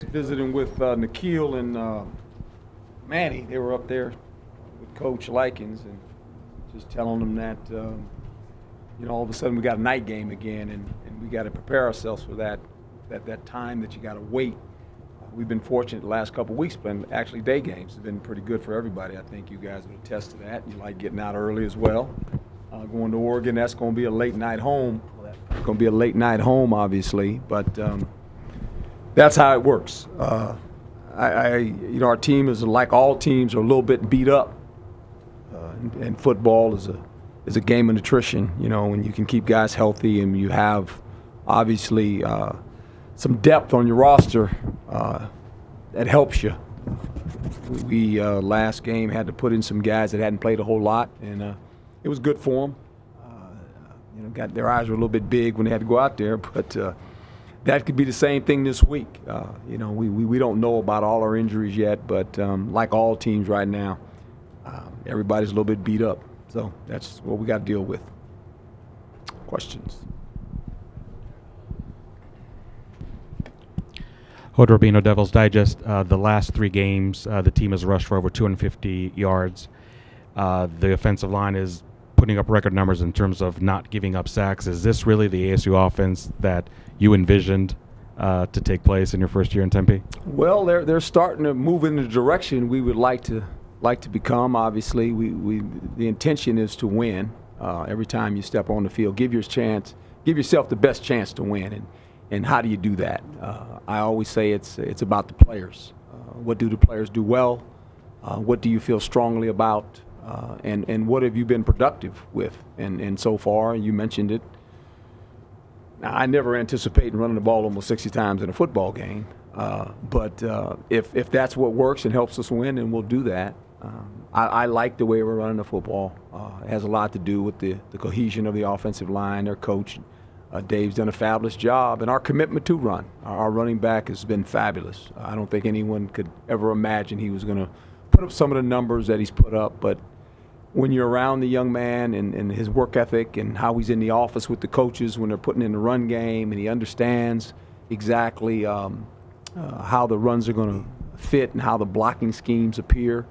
Visiting with Nikhil and Manny. They were up there with Coach Likens and just telling them that, all of a sudden we got a night game again, and we got to prepare ourselves for that time that you got to wait. We've been fortunate the last couple of weeks, but actually day games have been pretty good for everybody. I think you guys would attest to that. You like getting out early as well. Going to Oregon, that's going to be a late night home. It's going to be a late night home, obviously, but that's how it works. Our team is like all teams are a little bit beat up. And football is a game of nutrition, and you can keep guys healthy, and you have obviously some depth on your roster that helps you. We last game had to put in some guys that hadn't played a whole lot, and it was good for them. Got their eyes were a little bit big when they had to go out there, but that could be the same thing this week. We don't know about all our injuries yet, but like all teams right now, everybody's a little bit beat up. So that's what we got to deal with. Questions? Hood Rubino, Devil's Digest. The last three games, the team has rushed for over 250 yards. The offensive line is putting up record numbers in terms of not giving up sacks. Is this really the ASU offense that you envisioned to take place in your first year in Tempe? Well, they're starting to move in the direction we would like to become. Obviously, the intention is to win. Every time you step on the field, give yourself the best chance to win. And how do you do that? I always say it's about the players. What do the players do well? What do you feel strongly about? And what have you been productive with? And so far, you mentioned it. Now, I never anticipate running the ball almost 60 times in a football game. But if that's what works and helps us win, then we'll do that. I like the way we're running the football. It has a lot to do with the cohesion of the offensive line, their coach. Dave's done a fabulous job, and our commitment to run. Our running back has been fabulous. I don't think anyone could ever imagine he was going to put up some of the numbers that he's put up, but when you're around the young man and his work ethic and how he's in the office with the coaches when they're putting in the run game, and he understands exactly how the runs are going to fit and how the blocking schemes appear,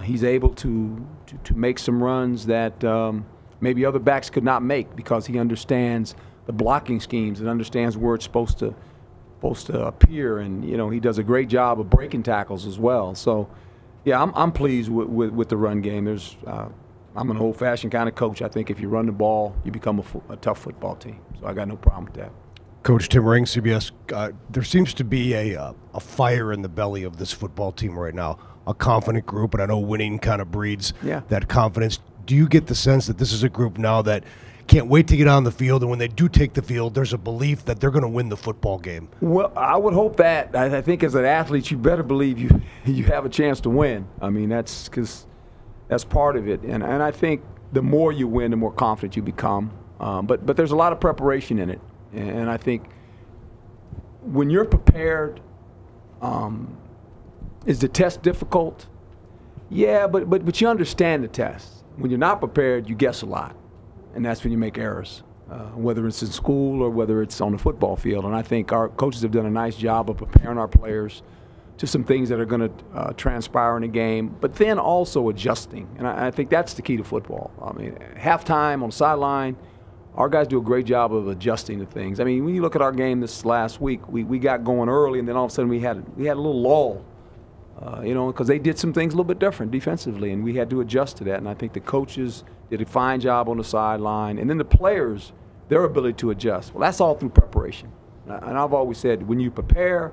he's able to make some runs that maybe other backs could not make because he understands the blocking schemes and understands where it's supposed to appear, and he does a great job of breaking tackles as well. So, yeah, I'm pleased with the run game. I'm an old-fashioned kind of coach. I think if you run the ball, you become a tough football team. So I got no problem with that. Coach Tim Ring, CBS. There seems to be a fire in the belly of this football team right now. A confident group, and I know winning kind of breeds that confidence. Do you get the sense that this is a group now that can't wait to get on the field, and when they do take the field, there's a belief that they're going to win the football game? Well, I would hope that. I think as an athlete, you better believe you have a chance to win. I mean, that's part of it. And I think the more you win, the more confident you become. But there's a lot of preparation in it. And I think when you're prepared, is the test difficult? Yeah, but you understand the test. When you're not prepared, you guess a lot. And that's when you make errors, whether it's in school or whether it's on the football field. And I think our coaches have done a nice job of preparing our players to some things that are going to transpire in the game, but then also adjusting. And I think that's the key to football. I mean, halftime on the sideline, our guys do a great job of adjusting to things. I mean, when you look at our game this last week, we got going early, and then all of a sudden we had a little lull. Because they did some things a little bit different defensively, and we had to adjust to that. And I think the coaches did a fine job on the sideline. And then the players, their ability to adjust. Well, that's all through preparation. And I've always said, when you prepare,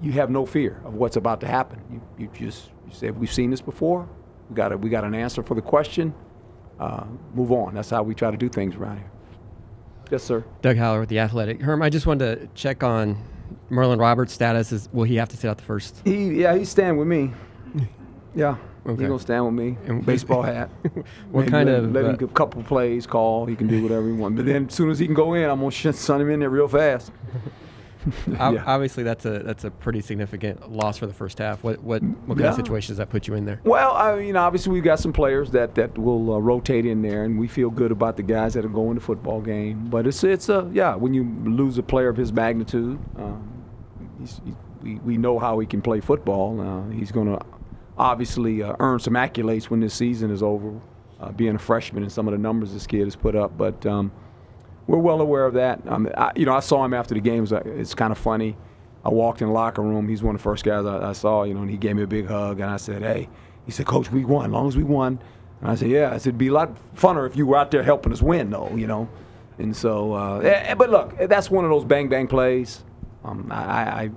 you have no fear of what's about to happen. You say, we've seen this before. We got an answer for the question. Move on. That's how we try to do things around here. Yes, sir. Doug Howler with The Athletic. Herm, I just wanted to check on Merlin Roberts' status. Will he have to sit out the first? He's staying with me. Yeah, okay. He's going to stand with me. Baseball hat. What kind of let him get a couple of plays, call. He can do whatever he wants. But then as soon as he can go in, I'm going to send him in there real fast. Yeah. Obviously, that's a pretty significant loss for the first half. What kind of situation does that put you in there? Well, obviously we've got some players that will rotate in there, and we feel good about the guys that are going to football game. But it's when you lose a player of his magnitude, we know how he can play football. He's going to obviously earn some accolades when this season is over, being a freshman and some of the numbers this kid has put up. But we're well aware of that. I saw him after the game. It's kind of funny. I walked in the locker room. He's one of the first guys I saw, and he gave me a big hug. And I said, hey, he said, Coach, we won, as long as we won. And I said, yeah. I said, it'd be a lot funner if you were out there helping us win, though, And so, but look, that's one of those bang-bang plays. I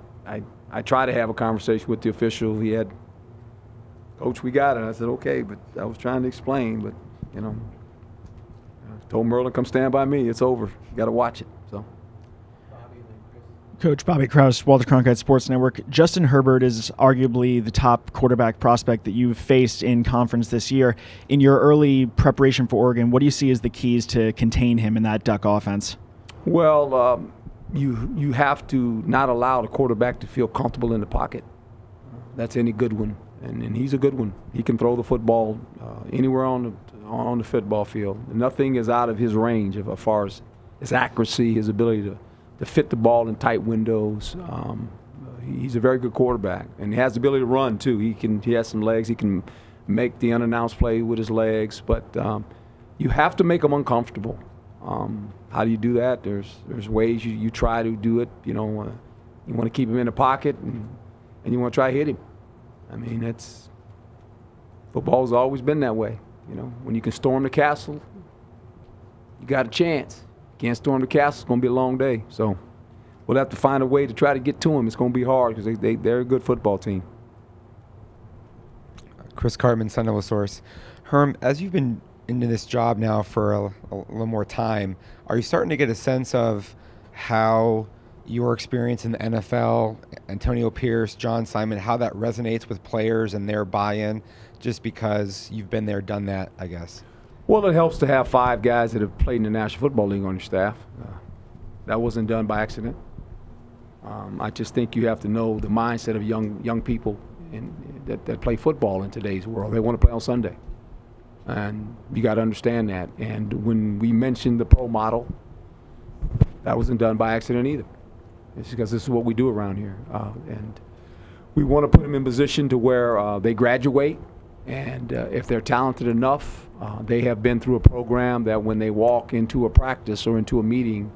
tried to have a conversation with the official. He had, Coach, we got it. I said, okay, but I was trying to explain, but, I told Merlin, come stand by me. It's over. You got to watch it. So. Coach Bobby Krause, Walter Cronkite Sports Network. Justin Herbert is arguably the top quarterback prospect that you've faced in conference this year. In your early preparation for Oregon, what do you see as the keys to contain him in that Duck offense? Well, you have to not allow the quarterback to feel comfortable in the pocket. That's any good one, and he's a good one. He can throw the football anywhere on the football field. Nothing is out of his range as far as his accuracy, his ability to fit the ball in tight windows. He's a very good quarterback, and he has the ability to run too. He has some legs. He can make the unannounced play with his legs, but you have to make him uncomfortable. How do you do that? There's ways you try to do it. You want to keep him in the pocket, and you want to try to hit him. I mean, football's always been that way. When you can storm the castle, you got a chance. Can't storm the castle, it's going to be a long day. So we'll have to find a way to try to get to them. It's going to be hard because they're a good football team. Chris Cartman, Sun Devil Source. Herm, as you've been into this job now for a little more time, are you starting to get a sense of how your experience in the NFL, Antonio Pierce, John Simon, how that resonates with players and their buy-in, just because you've been there, done that, I guess? Well, it helps to have 5 guys that have played in the National Football League on your staff. That wasn't done by accident. I just think you have to know the mindset of young people that play football in today's world. They want to play on Sunday. And you got to understand that. And when we mentioned the pro model, that wasn't done by accident either. It's because this is what we do around here. And we want to put them in position to where they graduate. And if they're talented enough, they have been through a program that when they walk into a practice or into a meeting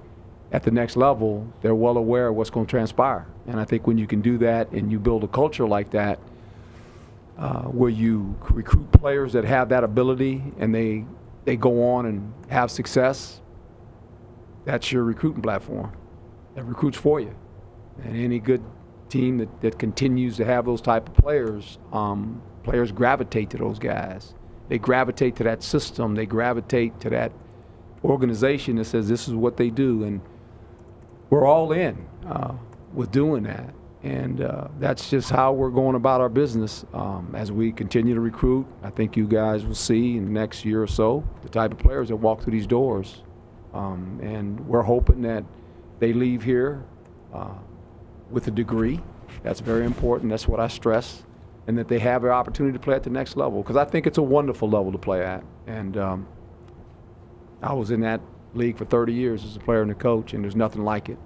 at the next level, they're well aware of what's going to transpire. And I think when you can do that and you build a culture like that, where you recruit players that have that ability and they go on and have success, that's your recruiting platform. That recruits for you. And any good team that continues to have those type of players, players gravitate to those guys. They gravitate to that system. They gravitate to that organization that says this is what they do. And we're all in with doing that. And that's just how we're going about our business as we continue to recruit. I think you guys will see in the next year or so the type of players that walk through these doors. And we're hoping that they leave here with a degree. That's very important. That's what I stress. And that they have an opportunity to play at the next level, because I think it's a wonderful level to play at. And I was in that league for 30 years as a player and a coach, and there's nothing like it.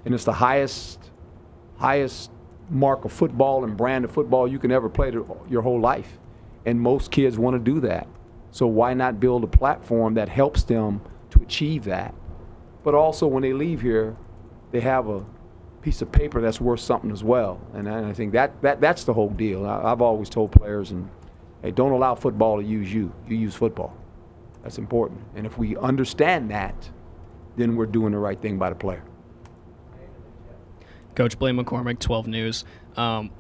And it's the highest mark of football and brand of football you can ever play your whole life. And most kids want to do that. So why not build a platform that helps them to achieve that? But also when they leave here, they have a piece of paper that's worth something as well. And I think that's the whole deal. I've always told players, hey, don't allow football to use you. You use football. That's important. And if we understand that, then we're doing the right thing by the player. Coach Blaine McCormick, 12 News.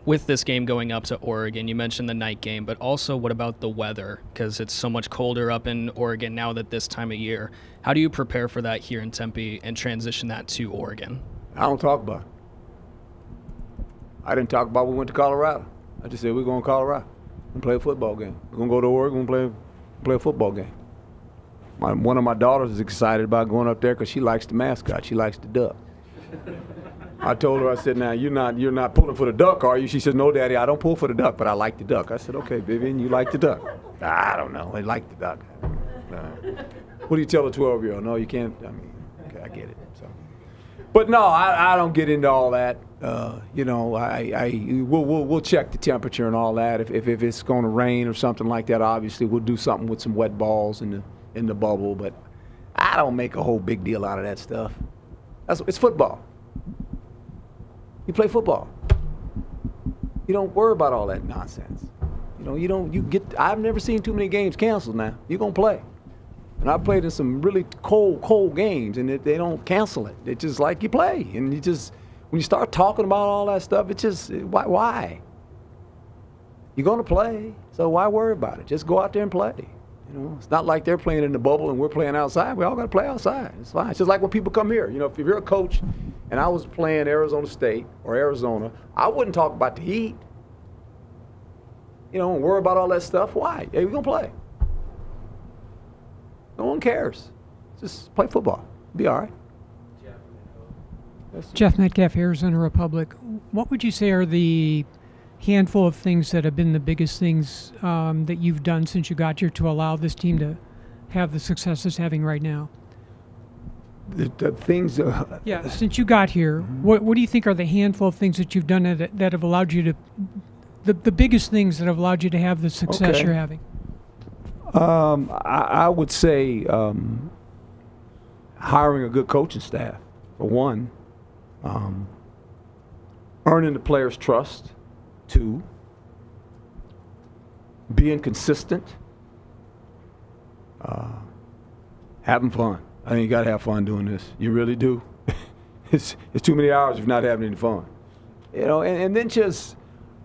With this game going up to Oregon, you mentioned the night game, but also what about the weather? Because it's so much colder up in Oregon now that this time of year. How do you prepare for that here in Tempe and transition that to Oregon? I don't talk about it. I didn't talk about we went to Colorado. I just said we're going to Colorado and play a football game. We're going to go to Oregon and play a football game. One of my daughters is excited about going up there because she likes the mascot. She likes the duck. I told her, I said, now you're not pulling for the duck, are you? She said, no, Daddy, I don't pull for the duck, but I like the duck. I said, okay, Vivian, you like the duck. I don't know. I like the duck. What do you tell a 12-year-old? No, you can't. I mean, okay, I get it. So, but no, I don't get into all that. We'll check the temperature and all that. If it's going to rain or something like that, obviously we'll do something with some wet balls in the bubble. But I don't make a whole big deal out of that stuff. It's football. You play football. You don't worry about all that nonsense. I've never seen too many games canceled now. You're going to play. And I played in some really cold games, and they don't cancel it. It's just like you play. And when you start talking about all that stuff, it's just, why? You're going to play, so why worry about it? Just go out there and play. It's not like they're playing in the bubble and we're playing outside. We all got to play outside. It's fine. It's just like when people come here. If you're a coach and I was playing Arizona State or Arizona, I wouldn't talk about the heat. And worry about all that stuff. Why? Hey, we're going to play. No one cares. Just play football. Be all right. Jeff Metcalf, Arizona Republic. What would you say are the handful of things that have been the biggest things that you've done since you got here to allow this team to have the success it's having right now? The things... since you got here, what do you think are the handful of things that you've done that have allowed you to... The biggest things that have allowed you to have the success you're having? I would say hiring a good coaching staff, for one. Earning the players' trust. 2, being consistent. Having fun. I think you got to have fun doing this. You really do. It's too many hours if you're not having any fun. And then just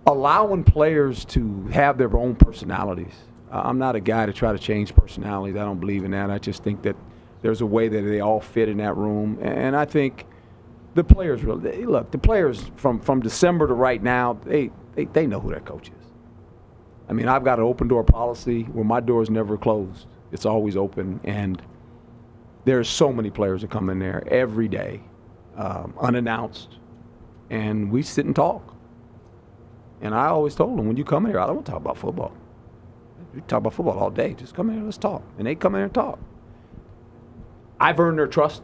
allowing players to have their own personalities. I'm not a guy to try to change personalities. I don't believe in that. I just think that there's a way that they all fit in that room. And I think the players really, look, the players from December to right now, they know who their coach is. I mean, I've got an open door policy where my door is never closed. It's always open. And there's so many players that come in there every day, unannounced. And we sit and talk. And I always told them, when you come in here, I don't want to talk about football. We talk about football all day. Just come in here, let's talk. And they come in here and talk. I've earned their trust.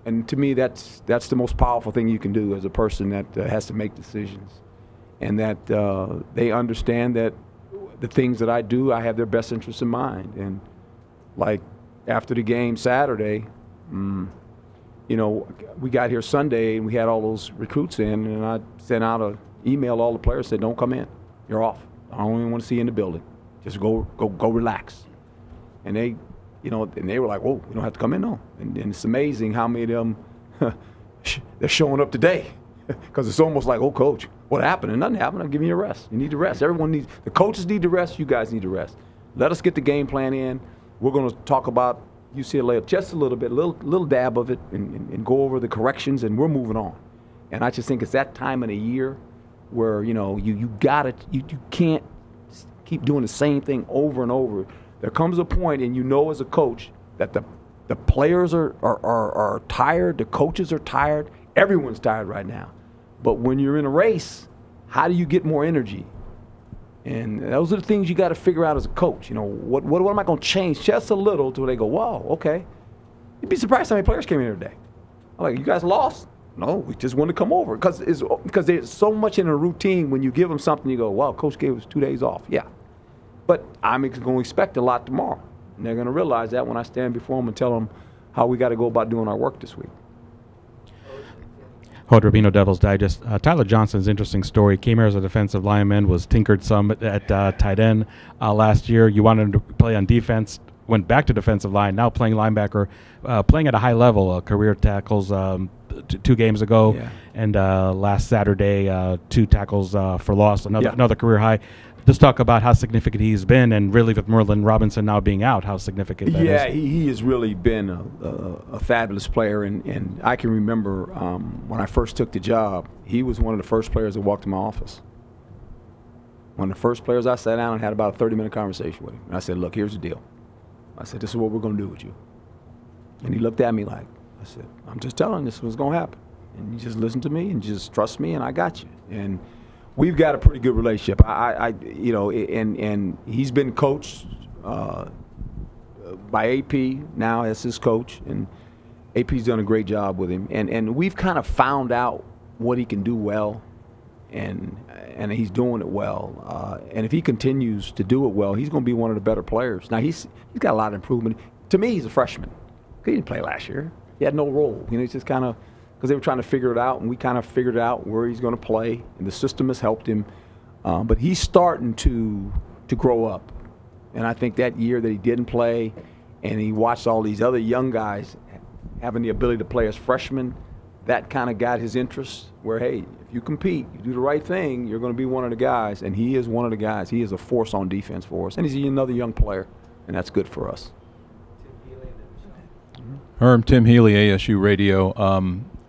And to me, that's the most powerful thing you can do as a person that has to make decisions. And that they understand that the things that I do, I have their best interests in mind. And like after the game Saturday, we got here Sunday and we had all those recruits in, and I sent out an email to all the players, said, don't come in. You're off. I don't even want to see you in the building. Just go relax. And they were like, whoa, you don't have to come in, no. And it's amazing how many of them, they're showing up today. Because it's almost like, oh, coach, what happened? And nothing happened. I'm giving you a rest. You need to rest. The coaches need to rest. You guys need to rest. Let us get the game plan in. We're going to talk about UCLA just a little bit, little dab of it, and go over the corrections, and we're moving on. And I just think it's that time of the year where, you can't keep doing the same thing over and over. There comes a point, and as a coach, that the players are tired, the coaches are tired, everyone's tired right now. But when you're in a race, how do you get more energy? And those are the things you got to figure out as a coach. What am I going to change just a little till they go, wow, okay. You'd be surprised how many players came in here today. I'm like, you guys lost? No, we just want to come over. Because there's so much in a routine when you give them something, you go, wow, coach gave us 2 days off. Yeah. But I'm going to expect a lot tomorrow. And they're going to realize that when I stand before them and tell them how we got to go about doing our work this week. Hood Rubino Devil's Digest. Tyler Johnson's interesting story. Came here as a defensive lineman, was tinkered some at tight end last year. You wanted him to play on defense, went back to defensive line, now playing linebacker, playing at a high level, career tackles 2 games ago, and last Saturday, 2 tackles for loss, another career high. Just talk about how significant he's been, and really with Merlin Robinson now being out, how significant that is. Yeah, he has really been a fabulous player, and I can remember when I first took the job, he was one of the first players that walked in my office. One of the first players I sat down and had about a 30-minute conversation with him. And I said, look, here's the deal. I said, this is what we're going to do with you. And he looked at me like, I said, I'm just telling you this is what's going to happen. And you just listen to me and just trust me, and I got you. And we've got a pretty good relationship. And he's been coached by AP now as his coach, and AP's done a great job with him. And we've kind of found out what he can do well, and he's doing it well. And if he continues to do it well, he's going to be one of the better players. Now he's got a lot of improvement. To me, he's a freshman. He didn't play last year. He had no role. He's just kind of, because they were trying to figure it out, and we kind of figured out where he's going to play, and the system has helped him. But he's starting to grow up. And I think that year that he didn't play, and he watched all these other young guys having the ability to play as freshmen, that kind of got his interest where, hey, if you compete, you do the right thing, you're going to be one of the guys. And he is one of the guys. He is a force on defense for us. And he's another young player, and that's good for us. Herm, Tim Healy, ASU Radio.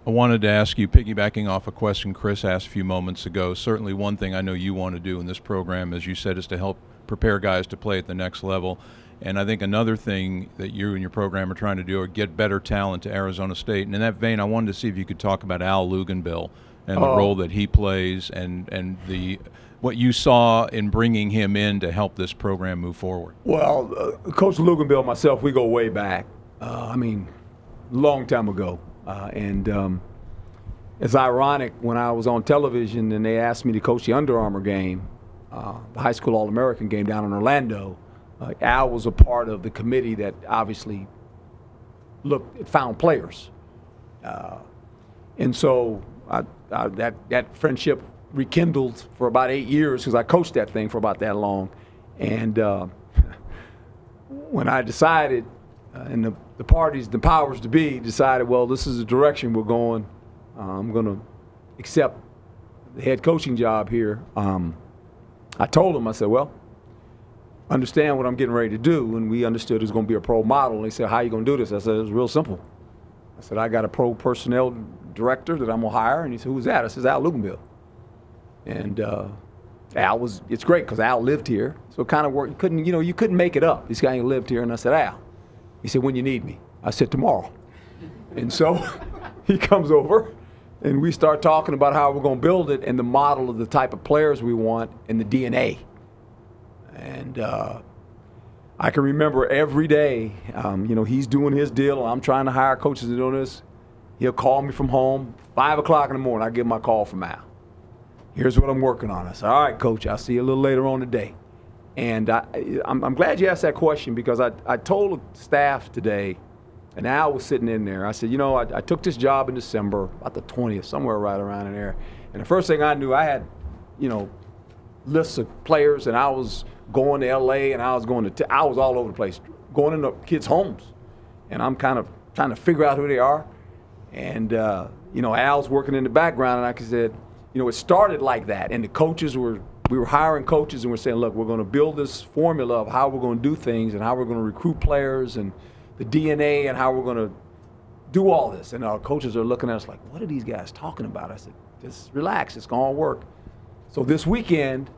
I wanted to ask you, piggybacking off a question Chris asked a few moments ago, certainly one thing I know you want to do in this program, as you said, is to help prepare guys to play at the next level. And I think another thing that you and your program are trying to do are get better talent to Arizona State. And in that vein, I wanted to see if you could talk about Al Luganbill and the role that he plays and what you saw in bringing him in to help this program move forward. Well, Coach Luganbill and myself, we go way back. Long time ago. It's ironic, when I was on television and they asked me to coach the Under Armour game, the high school All-American game down in Orlando, Al was a part of the committee that obviously found players. And so that friendship rekindled for about 8 years because I coached that thing for about that long. And when I decided, and the parties, the powers to be, decided, well, this is the direction we're going, I'm going to accept the head coaching job here. I told them, I said, well, understand what I'm getting ready to do. And we understood it was going to be a pro model. And they said, how are you going to do this? I said, it's real simple. I said, I got a pro personnel director that I'm going to hire. And he said, who's that? I said, Al Luganbill. And Al it's great because Al lived here. So it kind of worked. You couldn't make it up. This guy lived here. And I said, Al. He said, when you need me? I said, tomorrow. And so he comes over, and we start talking about how we're going to build it and the model of the type of players we want and the DNA. And I can remember every day, he's doing his deal, and I'm trying to hire coaches to do this. He'll call me from home, 5 o'clock in the morning. I get my call from Al. Here's what I'm working on. I said, all right, Coach, I'll see you a little later on today. And I'm glad you asked that question because I told the staff today, and Al was sitting in there. I said, I took this job in December, about the 20th, somewhere right around in there. And the first thing I knew, I had, lists of players, and I was going to L.A., and I was I was all over the place, going into kids' homes. And I'm kind of trying to figure out who they are. And, Al's working in the background, and like I said, it started like that. And the coaches we were hiring coaches, and we're saying, look, we're going to build this formula of how we're going to do things and how we're going to recruit players and the DNA and how we're going to do all this. And our coaches are looking at us like, what are these guys talking about? I said, just relax, it's going to work. So this weekend,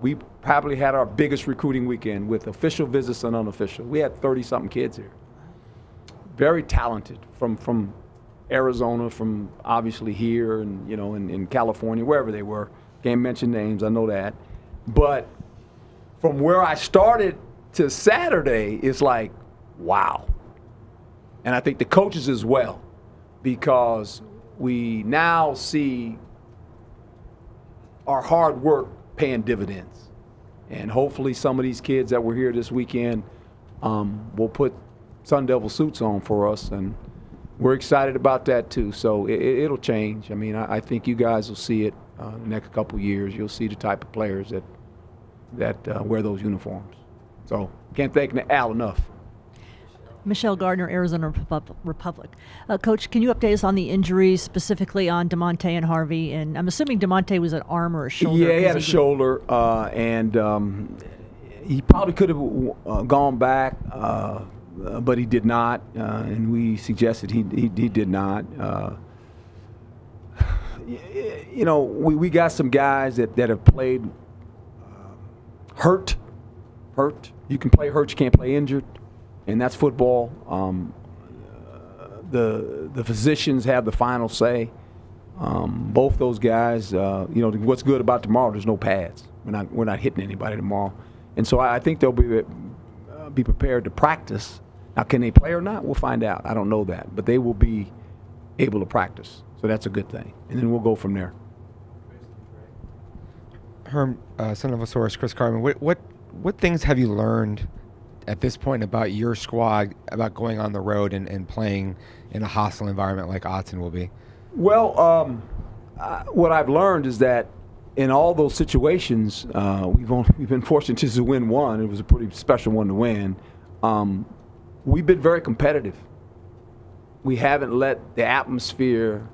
we probably had our biggest recruiting weekend with official visits and unofficial. We had 30-something kids here. Very talented from Arizona, from obviously here and, in California, wherever they were. Can't mention names, I know that. But from where I started to Saturday, it's like, wow. And I think the coaches as well, because we now see our hard work paying dividends. And hopefully some of these kids that were here this weekend will put Sun Devil suits on for us. And we're excited about that too. So it'll change. I think you guys will see it. The next couple of years, you'll see the type of players that wear those uniforms. So can't thank Al enough. Michelle Gardner, Arizona Republic. Coach, can you update us on the injuries, specifically on DeMonte and Harvey? And I'm assuming DeMonte was an arm or a shoulder. Yeah, he had a shoulder, and he probably could have gone back, but he did not, and we suggested he did not. We got some guys that have played hurt. You can play hurt, you can't play injured, and that's football. The physicians have the final say. Both those guys, what's good about tomorrow, there's no pads. We're not hitting anybody tomorrow. And so I think they'll be prepared to practice. Now, can they play or not? We'll find out. I don't know that. But they will be able to practice. So that's a good thing. And then we'll go from there. Herm, son of a source, Chris Carmen, what things have you learned at this point about your squad, about going on the road and playing in a hostile environment like Autzen will be? Well, what I've learned is that in all those situations, we've been fortunate just to win one. It was a pretty special one to win. We've been very competitive. We haven't let the atmosphere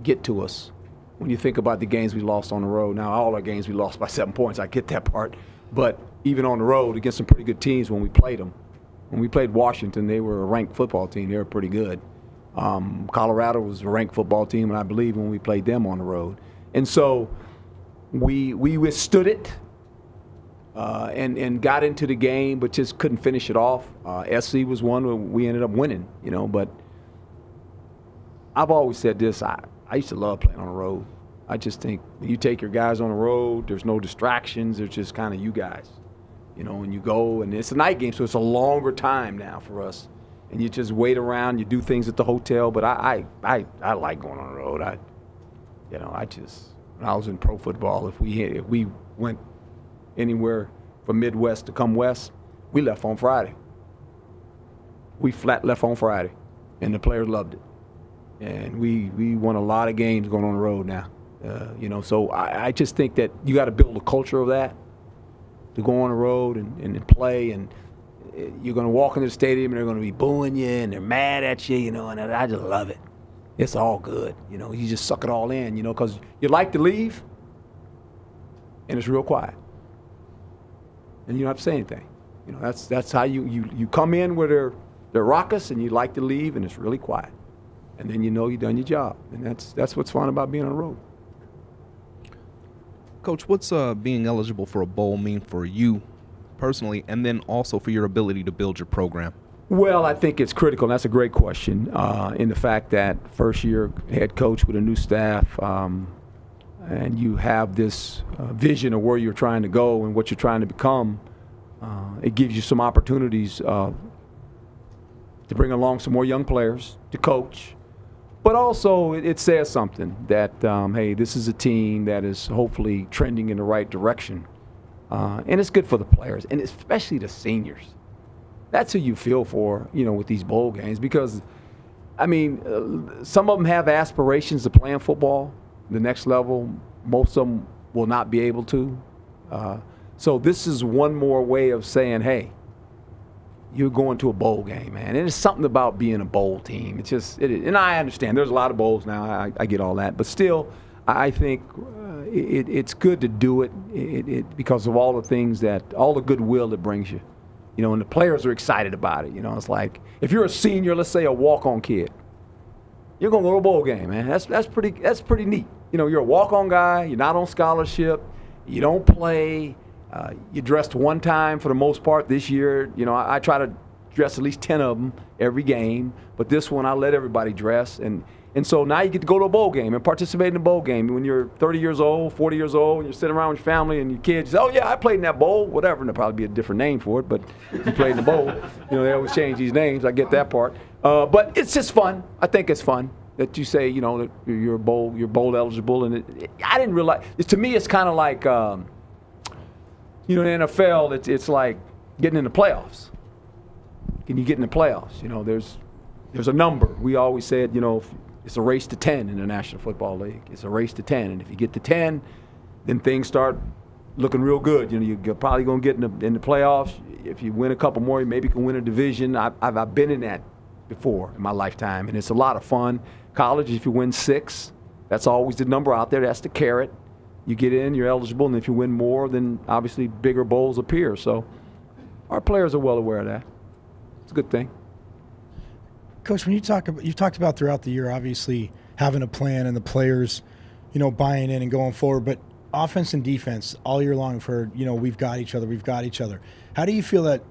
get to us. When you think about the games we lost on the road, now all our games we lost by 7 points, I get that part. But even on the road against some pretty good teams when we played them. When we played Washington, they were a ranked football team. They were pretty good. Colorado was a ranked football team, and I believe when we played them on the road. And so we withstood it and got into the game, but just couldn't finish it off. SC was one where we ended up winning, but I've always said this, I used to love playing on the road. I just think when you take your guys on the road, there's no distractions. There's just kind of you guys, and you go, and it's a night game, so it's a longer time now for us. And you just wait around, you do things at the hotel. But I like going on the road. When I was in pro football, if we went anywhere from Midwest to come west, we left on Friday. We flat left on Friday, and the players loved it. And we won a lot of games going on the road now. So I just think that you got to build a culture of that, to go on the road and play, and you're going to walk into the stadium and they're going to be booing you and they're mad at you, and I just love it. It's all good, you just suck it all in, because you like to leave and it's real quiet. And you don't have to say anything. That's how you come in where they're raucous, and you like to leave and it's really quiet. And then you've done your job. And that's what's fun about being on the road. Coach, what's being eligible for a bowl mean for you personally, and then also for your ability to build your program? Well, I think it's critical, and that's a great question, in the fact that first-year head coach with a new staff, and you have this vision of where you're trying to go and what you're trying to become. It gives you some opportunities to bring along some more young players to coach. But also it says something that, hey, this is a team that is hopefully trending in the right direction. And it's good for the players, and especially the seniors. That's who you feel for, with these bowl games. Because, some of them have aspirations to play in football, the next level. Most of them will not be able to. So this is one more way of saying, hey, you're going to a bowl game, man. And it's something about being a bowl team. It's just, and I understand there's a lot of bowls now. I get all that. But still, I think it's good to do it because of all the things all the goodwill it brings you. And the players are excited about it. It's like if you're a senior, let's say a walk-on kid, you're going to go to a bowl game, man. That's pretty neat. You're a walk-on guy. You're not on scholarship. You don't play. You dressed one time for the most part this year. I try to dress at least 10 of them every game, but this one I let everybody dress. And so now you get to go to a bowl game and participate in a bowl game. When you're 30 years old, 40 years old, and you're sitting around with your family and your kids, you say, oh, yeah, I played in that bowl, whatever. And there'll probably be a different name for it, but you played in the bowl. They always change these names. I get that part. But it's just fun. I think it's fun that you say, that you're bowl eligible. And I didn't realize. To me, it's kind of like, in the NFL, it's like getting in the playoffs. Can you get in the playoffs? There's a number. We always said, it's a race to 10 in the National Football League. It's a race to 10, and if you get to 10, then things start looking real good. You're probably going to get in the playoffs. If you win a couple more, you maybe can win a division. I've been in that before in my lifetime, and it's a lot of fun. College, if you win 6, that's always the number out there. That's the carrot. You get in, you're eligible, and if you win more, then obviously bigger bowls appear. So our players are well aware of that. It's a good thing. Coach, when you've talked about throughout the year, obviously having a plan and the players, buying in and going forward, but offense and defense all year long, we've heard, we've got each other. How do you feel that,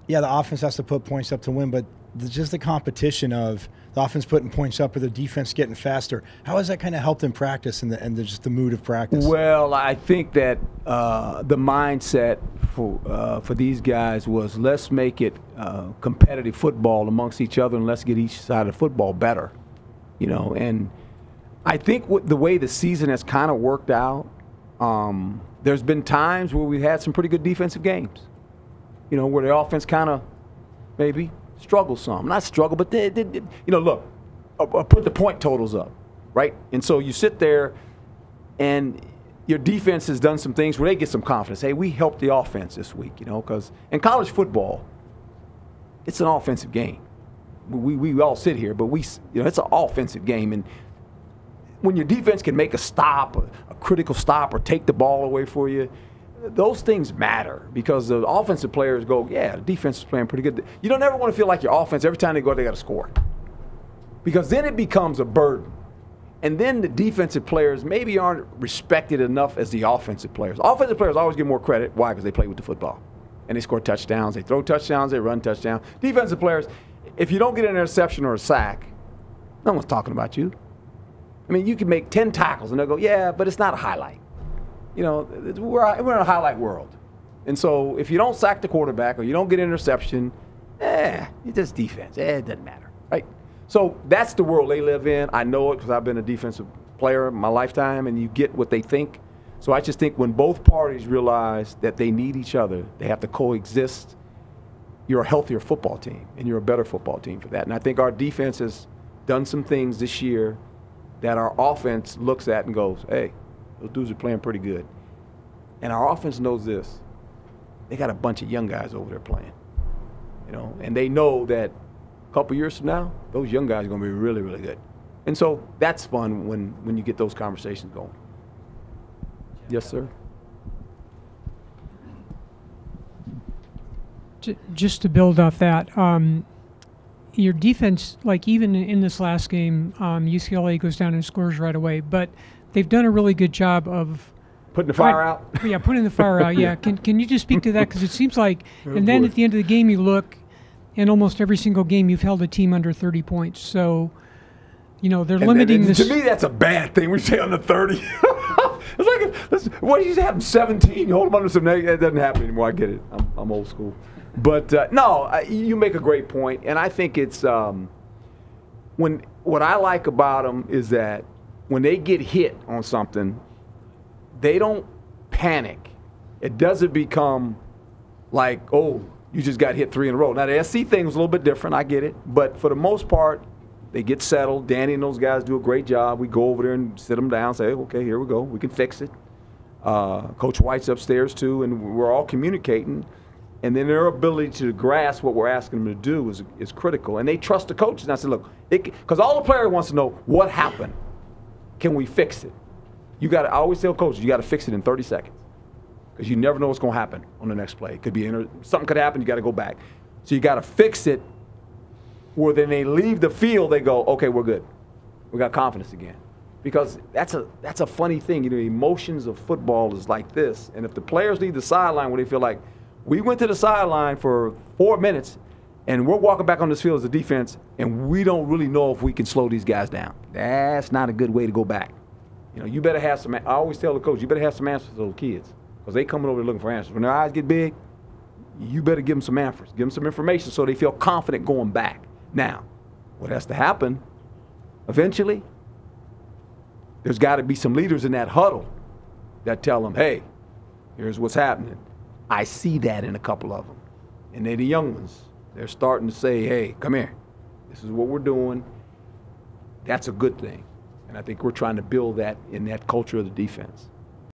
the offense has to put points up to win, but just the competition of the offense putting points up or the defense getting faster, how has that kind of helped in practice and just the mood of practice? Well, I think that the mindset for these guys was let's make it competitive football amongst each other, and let's get each side of the football better. And I think the way the season has kind of worked out, there's been times where we've had some pretty good defensive games, where the offense kind of maybe struggles some. Not struggle, but they look, put the point totals up, right? And so you sit there and your defense has done some things where they get some confidence. Hey, we helped the offense this week, because in college football, it's an offensive game. We all sit here, but it's an offensive game. And when your defense can make a stop, a critical stop, or take the ball away for you, those things matter because the offensive players go, yeah, the defense is playing pretty good. You don't ever want to feel like your offense, every time they go, they got to score. Because then it becomes a burden. And then the defensive players maybe aren't respected enough as the offensive players. Offensive players always get more credit. Why? Because they play with the football. And they score touchdowns. They throw touchdowns. They run touchdowns. Defensive players, if you don't get an interception or a sack, no one's talking about you. I mean, you can make 10 tackles, and they'll go, yeah, but it's not a highlight. We're in a highlight world. And so if you don't sack the quarterback or you don't get an interception, it's just defense. It doesn't matter, right? So that's the world they live in. I know it because I've been a defensive player in my lifetime, and you get what they think. So I just think when both parties realize that they need each other, they have to coexist, you're a healthier football team, and you're a better football team for that. And I think our defense has done some things this year that our offense looks at and goes, hey, those dudes are playing pretty good. And our offense knows this. They got a bunch of young guys over there playing, and they know that a couple years from now, those young guys are going to be really, really good. And so that's fun when you get those conversations going. Yes, sir. Just to build off that, your defense, like even in this last game, UCLA goes down and scores right away, but they've done a really good job of putting the fire out. Yeah, putting the fire out. Yeah. Can you just speak to that? Because it seems like, and then at the end of the game, you look, and almost every single game you've held a team under 30 points. So, they're limiting this. To me, that's a bad thing. We say under 30. It's like, what do you have them 17? You hold them under some. That doesn't happen anymore. I get it. I'm old school. But no, you make a great point, and I think it's what I like about them is that when they get hit on something, they don't panic. It doesn't become like, oh, you just got hit 3 in a row. Now, the SC thing was a little bit different. I get it. But for the most part, they get settled. Danny and those guys do a great job. We go over there and sit them down, say, okay, here we go. We can fix it. Coach White's upstairs, too, and we're all communicating. And then their ability to grasp what we're asking them to do is critical. And they trust the coaches. And I said, look, because all the player wants to know, what happened? Can we fix it? I always tell coaches, you got to fix it in 30 seconds. Because you never know what's going to happen on the next play. It could be something could happen, you got to go back. So you got to fix it where then they leave the field, they go, okay, we're good. We got confidence again. Because that's a funny thing. Emotions of football is like this. And if the players leave the sideline where they feel like, we went to the sideline for 4 minutes, and we're walking back on this field as a defense, and we don't really know if we can slow these guys down. That's not a good way to go back. You better have some – I always tell the coach, you better have some answers for those kids. Because they coming over there looking for answers. When their eyes get big, you better give them some answers. Give them some information so they feel confident going back. Now, what has to happen eventually, there's got to be some leaders in that huddle that tell them, hey, here's what's happening. I see that in a couple of them. And they're the young ones. They're starting to say, hey, come here. This is what we're doing. That's a good thing. And I think we're trying to build that in that culture of the defense.